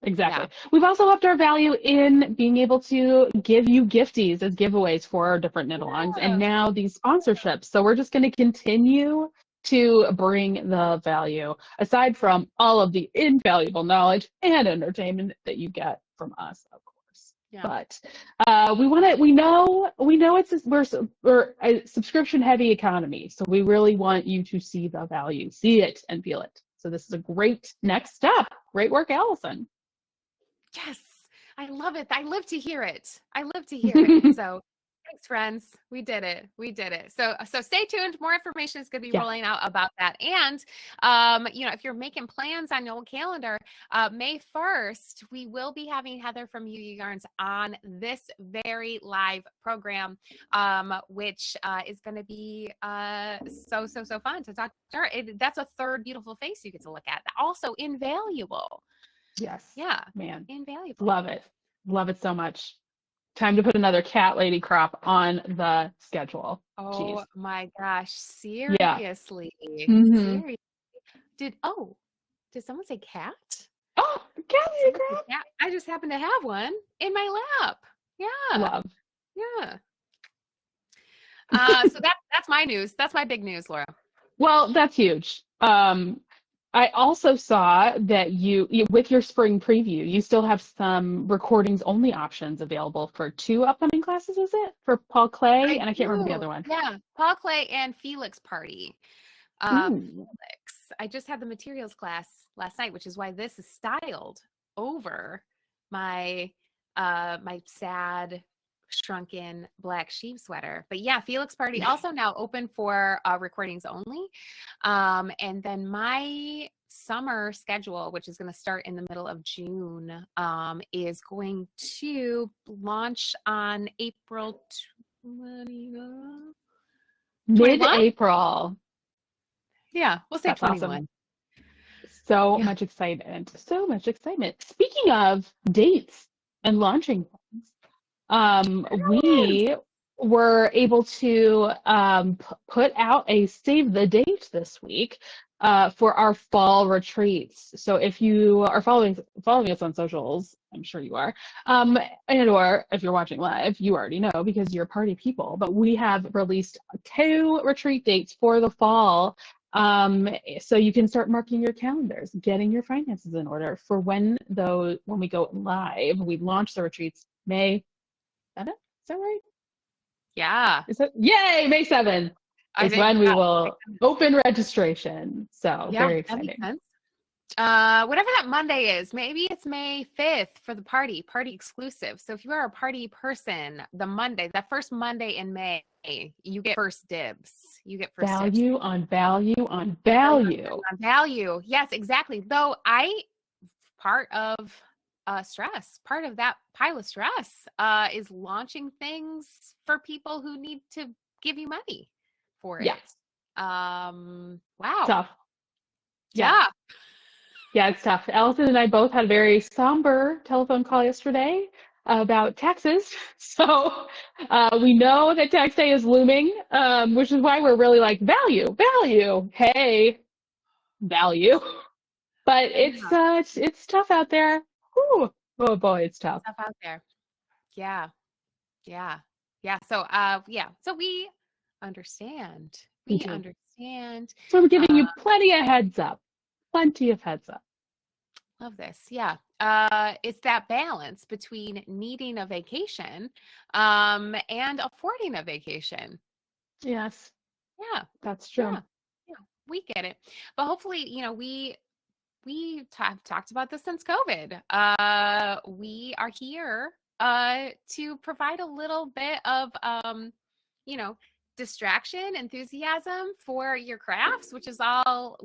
exactly. Yeah. We've also upped our value in being able to give you gifties as giveaways for our different knit-alongs, and Yeah. now these sponsorships. So we're just going to continue to bring the value, aside from all of the invaluable knowledge and entertainment that you get from us, of course. Yeah. But we want to. We know we're a subscription-heavy economy, so we really want you to see the value, see it, and feel it. So this is a great next step. Great work, Allyson. Yes, I love it. I live to hear it. I live to hear it. So thanks, friends. We did it. We did it. So stay tuned. More information is going to be Yeah. rolling out about that. And if you're making plans on your calendar, May 1st, we will be having Heather from UU Yarns on this very live program, which is going to be so fun to talk to her. That's a third beautiful face you get to look at. Also invaluable. Yes. Yeah. Man. Invaluable. Love it. Love it so much. Time to put another cat lady crop on the schedule. Oh Jeez. my gosh. Yeah. Seriously. Mm-hmm. Seriously. Did someone say cat? Oh, cat lady Someone say crop. cat? I just happen to have one in my lap. Yeah. Love. Yeah. So that's my news. That's my big news, Laura. Well, that's huge. I also saw that with your spring preview, you still have some recordings only options available for 2 upcoming classes, is it? For Paul Clay, I and I can't remember the do. other one. Yeah. Paul Clay and Felix Party. Ooh. Felix. I just had the materials class last night, which is why this is styled over my my sad shrunken black sheep sweater. But yeah, Felix Party also now open for recordings only. And then my summer schedule, which is going to start in the middle of June, is going to launch on April 21. Mid-April. Yeah, we'll say That's 21. awesome. So Yeah. much excitement. So much excitement. Speaking of dates and launching things, we were able to put out a save the date this week for our fall retreats. So if you are following us on socials, I'm sure you are, and or if you're watching live, you already know because you're party people. But we have released 2 retreat dates for the fall. So you can start marking your calendars, getting your finances in order for when we go live. We launch the retreats May 7th? Is that right? Yeah. Yay, May 7th I is think when we will open registration. So yeah, very that makes exciting. sense. Whatever that Monday is, maybe it's May 5th for the party exclusive. So if you are a party person, that first Monday in May, you get first dibs. You get first dibs. Value on value on value. On value. Yes, exactly. Though part of part of that pile of stress is launching things for people who need to give you money for it. Wow. Tough. Yeah. Yeah, it's tough. Allyson and I both had a very somber telephone call yesterday about taxes. So we know that tax day is looming, which is why we're really like value, hey, value. But it's tough out there. Whew. Oh boy, it's tough. Stuff out there. Yeah. Yeah. Yeah. So So we understand. We We do. understand. So we're giving you plenty of heads up. Plenty of heads up. Love this. Yeah. It's that balance between needing a vacation and affording a vacation. Yes. Yeah. That's true. Yeah. Yeah. We get it. But hopefully, we have talked about this since COVID. We are here to provide a little bit of distraction, enthusiasm for your crafts, which is all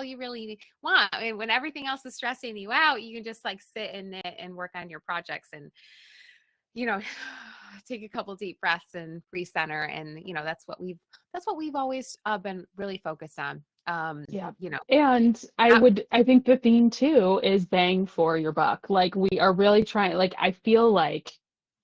you really want. I mean, when everything else is stressing you out, you can just like sit and knit and work on your projects and take a couple deep breaths and recenter. And that's what we've always been really focused on. Yeah. You know, And uh, I think the theme too is bang for your buck. Like we are really trying, like I feel like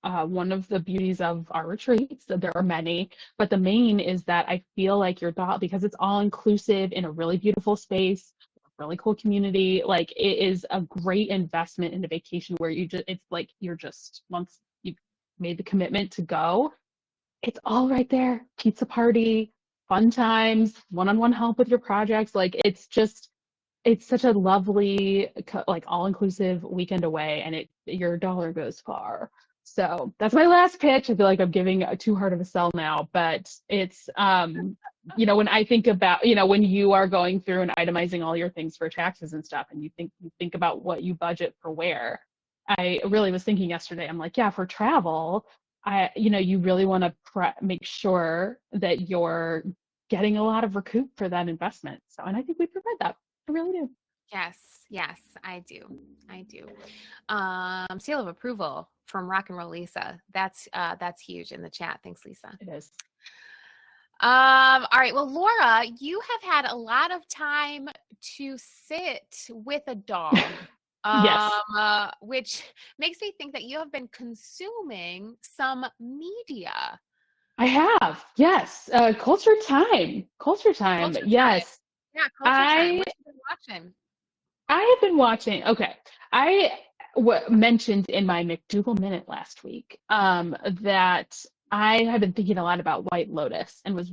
one of the beauties of our retreats, that there are many, but the main is that I feel like your thought, because it's all inclusive in a really beautiful space, really cool community, like it is a great investment in a vacation where it's like you're just, once you've made the commitment to go, it's all right there. Pizza party, fun times, one-on-one help with your projects. Like it's such a lovely, like all-inclusive weekend away, and your dollar goes far. So that's my last pitch. I feel like I'm giving too hard of a sell now, but it's when I think about, when you are going through and itemizing all your things for taxes and stuff, and you think about what you budget for where. I really was thinking yesterday, I'm like, yeah, for travel, you really want to make sure that you're getting a lot of recoup for that investment. So, and I think we provide that. I really do. yes, yes, I do. I do. Seal of approval from Rock and Roll Lisa. That's huge in the chat. Thanks, Lisa. It is. All right. Well, Laura, you have had a lot of time to sit with a dog, Yes, which makes me think that you have been consuming some media. I have. Yes. Culture time. Culture time. Culture time. Yes. Yeah, culture time. I What you been watching? I have been watching. Okay. I mentioned in my McDougal Minute last week that I have been thinking a lot about White Lotus and was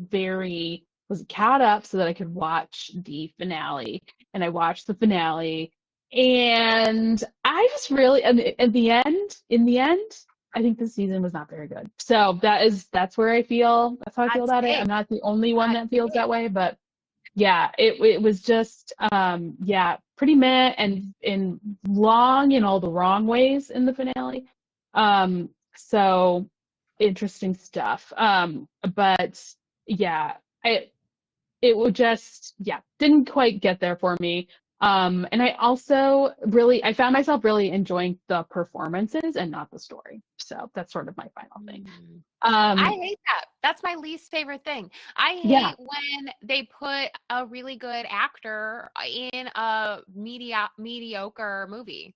caught up so that I could watch the finale. And I watched the finale, and I just really, in the end, I think this season was not very good. So that's where that's how I feel Hot about it. I'm take. not the only one Hot that feels take. that way, but yeah, it was just pretty meh and long in all the wrong ways in the finale. So interesting stuff. But yeah, I it would just, didn't quite get there for me. And I found myself really enjoying the performances and not the story. So that's sort of my final thing. Mm. I Um, hate that. That's my least favorite thing. I yeah, hate when they put a really good actor in a mediocre movie.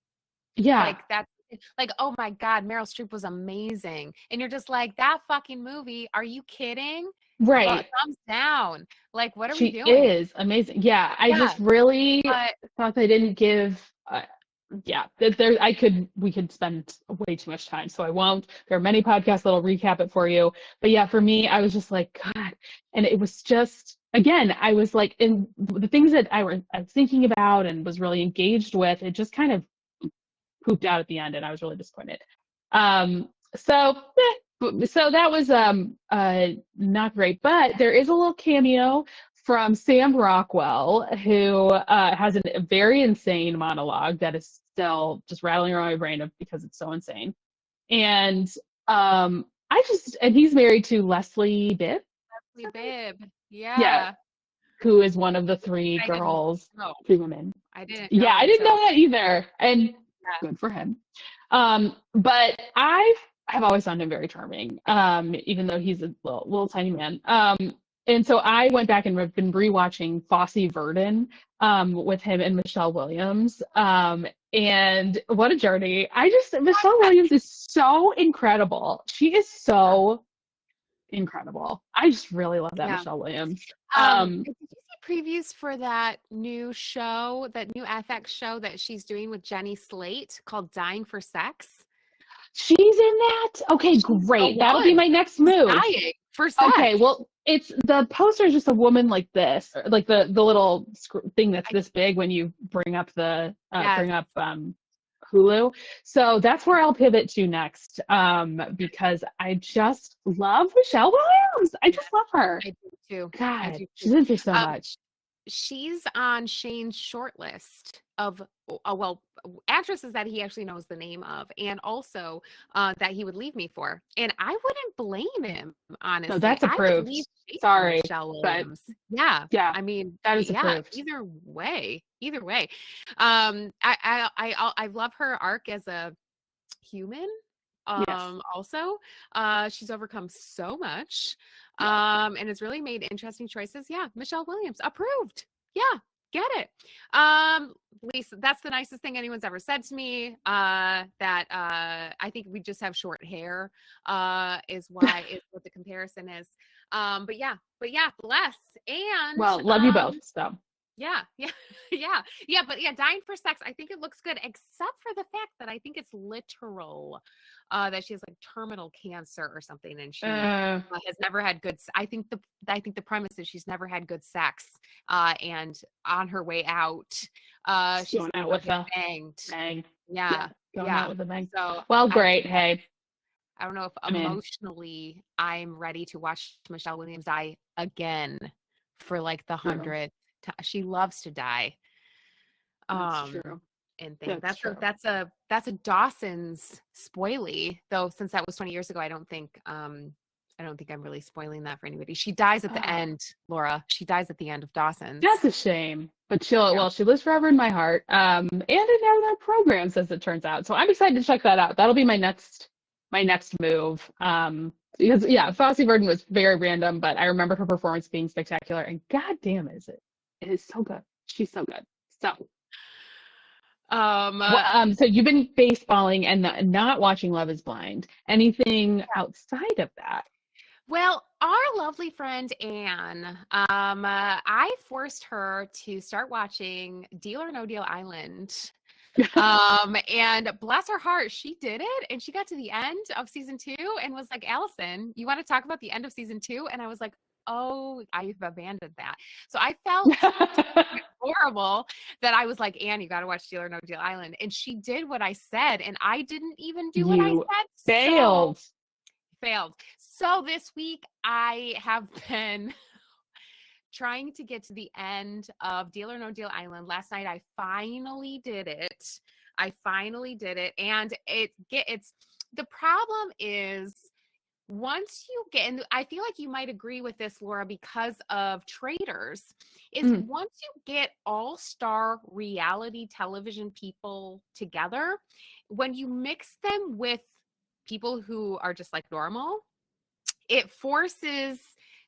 yeah, Like that's like, oh my God, Meryl Streep was amazing. And you're just like, that fucking movie, are you kidding? right. But thumbs down. Like, what are we She doing? is amazing. Yeah, I Yeah. just really But thought they didn't give. We could spend way too much time, so I won't. There are many podcasts that'll recap it for you. But yeah, for me, I was just like, God, and it was just again, I was like, in the things that I was thinking about and was really engaged with, it just kind of pooped out at the end, and I was really disappointed. So that was not great, but there is a little cameo from Sam Rockwell, who has a very insane monologue that is still just rattling around my brain because it's so insane. And and he's married to Leslie Bibb. Is Leslie that right? Bibb. Yeah, Yeah. who is one of the three I didn't girls, know. three women. I didn't Yeah, know I didn't until know that either, and yeah. good for him. But have always found him very charming, even though he's a little tiny man. And so I went back and have been rewatching Fosse Verdon, with him and Michelle Williams. And what a journey! Michelle Williams is so incredible. She is so incredible. I just really love that Yeah. Michelle Williams. Did you see previews for that new show, that new FX show that she's doing with Jenny Slate called Dying for Sex? She's in that? Okay, She's a great. That'll be woman my next who's move. dying for sex. Okay, well, it's the poster is just a woman like this, or like the little thing that's I, this big when you yes. bring up Hulu. So that's where I'll pivot to next, because I just love Michelle Williams. I Yes, just love her. I do too. I God, do too. she's in through so Um, much. she's on Shane's shortlist of well, actresses that he actually knows the name of, and also that he would leave me for. And I wouldn't blame him, No, honestly. that's I would leave approved. Shane for Sorry, Michelle but Williams. Yeah, yeah, I mean, that is yeah. approved. Either way. I love her arc as a human. Yes. Also, she's overcome so much, Yeah. and has really made interesting choices. Yeah, Michelle Williams approved. get it. Lisa, that's the nicest thing anyone's ever said to me. That I think we just have short hair. Is what the comparison is. But yeah, bless. And Well, love you both. So yeah, yeah. But yeah, dying for sex. I think it looks good, except for the fact that I think it's literal. That she has like terminal cancer or something, and she has never had good. I think the premise is she's never had good sex. And on her way out, she's going out with a banged. bang. Yeah, going out with a bang. So well, great. Hey, I don't know if emotionally I'm ready to watch Michelle Williams die again for like the 100th. She loves to die. That's true. And things. That's a Dawson's spoily, though. Since that was 20 years ago, I don't think I'm really spoiling that for anybody. She dies at the end, Laura. She dies at the end of Dawson's. That's a shame. But she lives forever in my heart. And in our programs, as it turns out. So I'm excited to check that out. That'll be my next move. Because Fosse Verdon was very random, but I remember her performance being spectacular. And goddamn, it is so good. She's so good. So. So you've been baseballing and not watching Love is Blind. Anything outside of that? Well, our lovely friend Anne, I forced her to start watching Deal or No Deal Island. And bless her heart, she did it, and she got to the end of season 2 and was like, Allyson, you want to talk about the end of season 2? And I was like, oh, I've abandoned that. So I felt horrible that I was like, Anne, you got to watch Deal or No Deal Island. And she did what I said, and I didn't even do what I said. Failed. So this week I have been trying to get to the end of Deal or No Deal Island. Last night I finally did it. And it's the problem is, once you get, and I feel like you might agree with this, Laura, because of Traitors, is once you get all-star reality television people together, when you mix them with people who are just like normal, it forces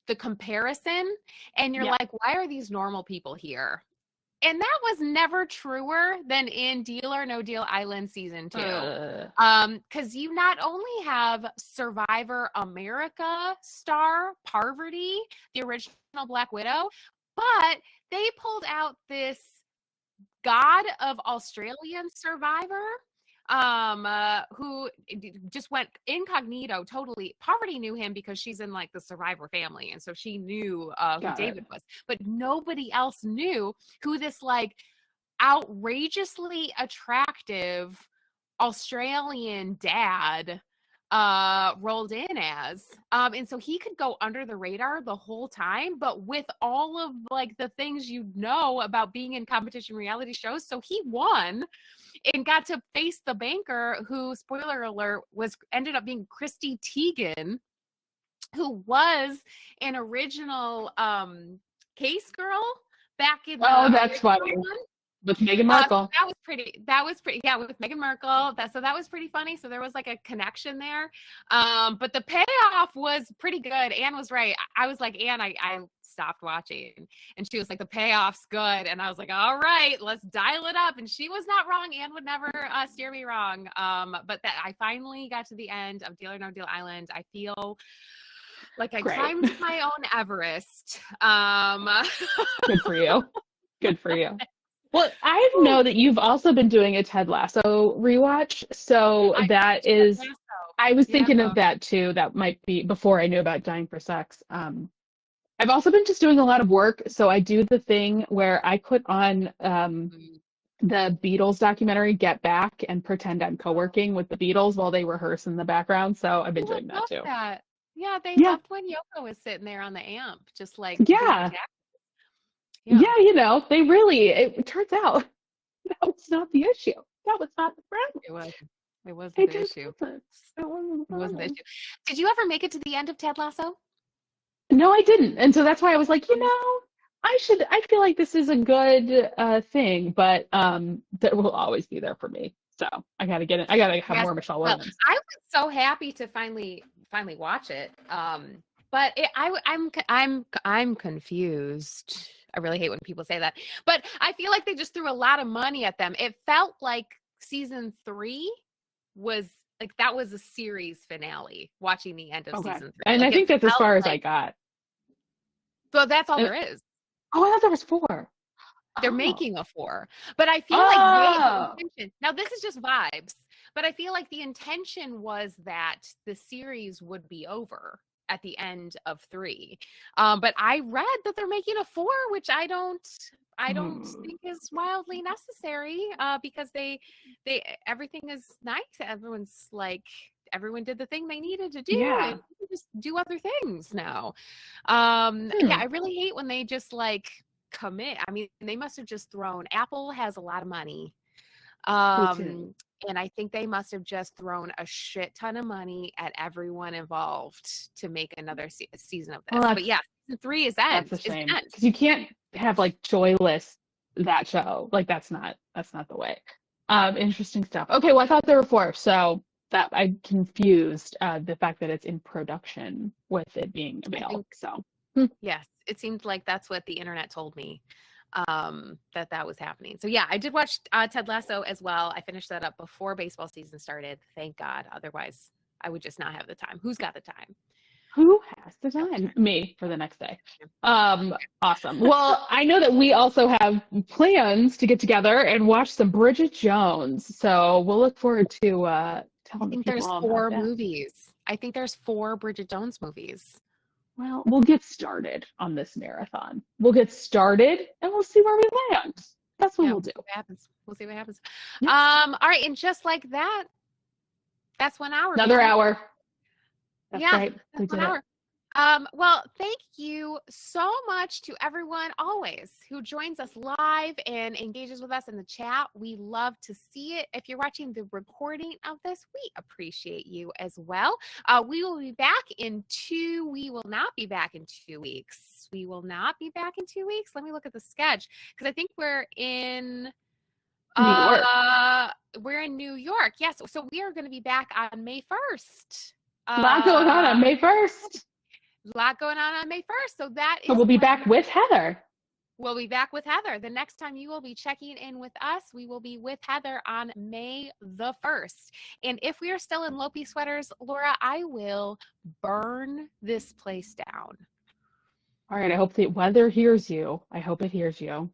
the comparison, and you're like, why are these normal people here? And that was never truer than in Deal or No Deal Island season 2. Because you not only have Survivor America star Parvati, the original Black Widow, but they pulled out this god of Australian Survivor, who just went incognito totally. Parvati knew him because she's in like the Survivor family, and so she knew who David was, but nobody else knew who this like outrageously attractive Australian dad rolled in as. And so he could go under the radar the whole time, but with all of like the things you know about being in competition reality shows. So he won and got to face the banker who, spoiler alert, ended up being Christy Teigen, who was an original case girl back in the that's funny. With Meghan Markle. That was pretty, yeah, with Meghan Markle. That was pretty funny. So there was like a connection there. But the payoff was pretty good. Anne was right. I was like, Anne, I stopped watching. And she was like, the payoff's good. And I was like, all right, let's dial it up. And she was not wrong. Anne would never steer me wrong. But that I finally got to the end of Deal or No Deal Island. I feel like I climbed my own Everest. Good for you. Good for you. Well, I know that you've also been doing a Ted Lasso rewatch. So I was thinking of that too. That might be before I knew about Dying for Sex. I've also been just doing a lot of work. So I do the thing where I put on the Beatles documentary, Get Back, and pretend I'm co-working with the Beatles while they rehearse in the background. So I've been doing that too. Yeah, they loved when Yoko was sitting there on the amp, just like Yeah, you know, they really, it turns out that was not the issue. That was not the problem. It wasn't the issue. It wasn't the issue. Did you ever make it to the end of Ted Lasso? No, I didn't. And so that's why I was like, I feel like this is a good thing, but that will always be there for me. So I got to get it. I got to have more Michelle Williams. I was so happy to finally watch it. But I'm confused. I really hate when people say that. But I feel like they just threw a lot of money at them. It felt like season 3 was like that was a series finale, watching the end of Okay. season 3. And Like I it think that's as felt far as I like, got. well, that's all And, there is. oh, I thought there was 4. They're Oh. making a 4. But I feel like the intention, now this is just vibes, but I feel like the intention was that the series would be over at the end of 3. But I read that they're making a 4, which I don't think is wildly necessary, because they everything is nice. Everyone's like, everyone did the thing they needed to do, Yeah. and we just do other things now. Hmm. Yeah, I really hate when they just like commit. I mean, they must have just thrown, Apple has a lot of money. Me too. And I think they must have just thrown a shit ton of money at everyone involved to make another season of this. Well, But yeah, season 3 is that's a is shame, the end. because you can't have like joyless that show. Like that's not the way. Interesting stuff. Okay, well I thought there were 4, so that I confused the fact that it's in production with it being a I male. think, So yes, it seemed like that's what the internet told me, that was happening. So yeah, I did watch Ted Lasso as well. I finished that up before baseball season started. Thank God. Otherwise, I would just not have the time. Who's got the time? who has the time? Me for the next day. Awesome. Well, I know that we also have plans to get together and watch some Bridget Jones. So we'll look forward to I telling the think people there's all 4 about that. movies. I think there's 4 Bridget Jones movies. Well, we'll get started on this marathon. We'll get started and we'll see where we land. That's what Yeah, we'll we'll do. see what happens. We'll see what happens. Yeah. All right, and just like that, that's 1 hour. Another baby. hour. That's Yeah, right. We that's 1 did it. hour. Well, thank you so much to everyone always who joins us live and engages with us in the chat. We love to see it. If you're watching the recording of this, we appreciate you as well. We will be back we will not be back in 2 weeks. We will not be back in 2 weeks. Let me look at the sketch, because I think we're in New York. We're in New York. Yes. So we are going to be back on May 1st. A lot going on May 1st. A lot going on May 1st. So that is. So we'll be back with Heather. We'll be back with Heather. The next time you will be checking in with us, we will be with Heather on May the 1st. And if we are still in Lopi sweaters, Laura, I will burn this place down. All right. I hope the weather hears you. I hope it hears you.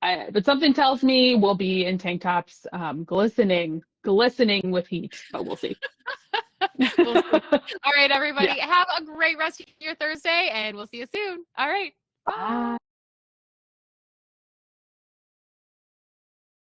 But something tells me we'll be in tank tops, glistening with heat, but we'll see. We'll see. All right, everybody. Yeah. Have a great rest of your Thursday, and we'll see you soon. All right. Bye.